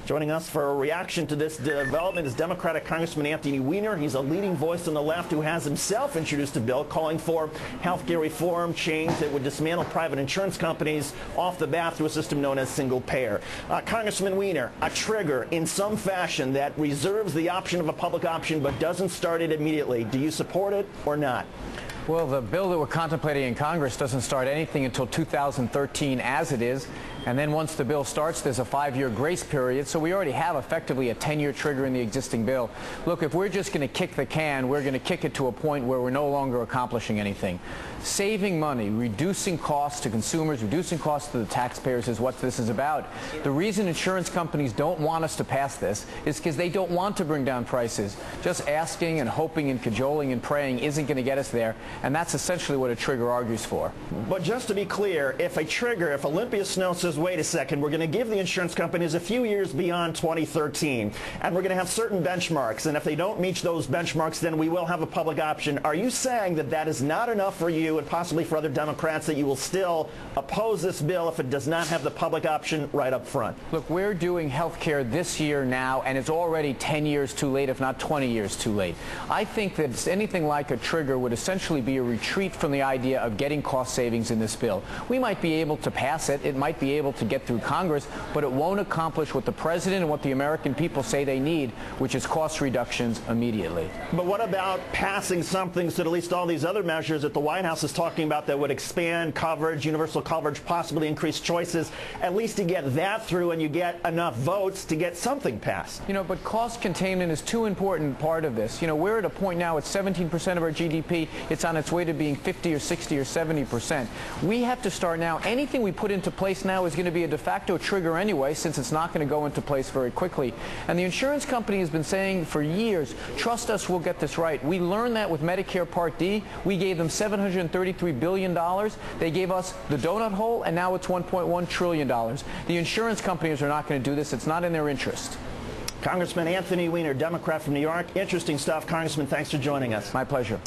Joining us for a reaction to this development is Democratic Congressman Anthony Weiner. He's a leading voice on the left who has himself introduced a bill calling for health care reform change that would dismantle private insurance companies off the bat through a system known as single payer. Congressman Weiner, a trigger in some fashion that reserves the option of a public option but doesn't start it immediately. Do you support it or not? Well, the bill that we're contemplating in Congress doesn't start anything until 2013 as it is. And then once the bill starts, there's a 5-year grace period. So we already have effectively a 10-year trigger in the existing bill. Look, if we're just going to kick the can, we're going to kick it to a point where we're no longer accomplishing anything. Saving money, reducing costs to consumers, reducing costs to the taxpayers is what this is about. The reason insurance companies don't want us to pass this is because they don't want to bring down prices. Just asking and hoping and cajoling and praying isn't going to get us there. And that's essentially what a trigger argues for. But just to be clear, if Olympia Snow says, wait a second, we're going to give the insurance companies a few years beyond 2013, and we're going to have certain benchmarks, and if they don't meet those benchmarks, then we will have a public option. Are you saying that that is not enough for you and possibly for other Democrats, that you will still oppose this bill if it does not have the public option right up front? Look, we're doing health care this year now, and it's already 10 years too late, if not 20 years too late. I think that anything like a trigger would essentially be a retreat from the idea of getting cost savings in this bill. We might be able to pass it. It might be able to get through Congress, but it won't accomplish what the president and what the American people say they need, which is cost reductions immediately. But what about passing something so that at least all these other measures that the White House is talking about that would expand coverage, universal coverage, possibly increase choices, at least to get that through and you get enough votes to get something passed? You know, but cost containment is too important part of this. You know, we're at a point now at 17% of our GDP. It's on its way to being 50 or 60 or 70%. We have to start now. Anything we put into place now is going to be a de facto trigger anyway, since it's not going to go into place very quickly. And the insurance company has been saying for years, trust us, we'll get this right. We learned that with Medicare Part D. We gave them $733 billion. They gave us the donut hole, and now it's $1.1 trillion. The insurance companies are not going to do this. It's not in their interest. Congressman Anthony Weiner, Democrat from New York. Interesting stuff. Congressman, thanks for joining us. My pleasure.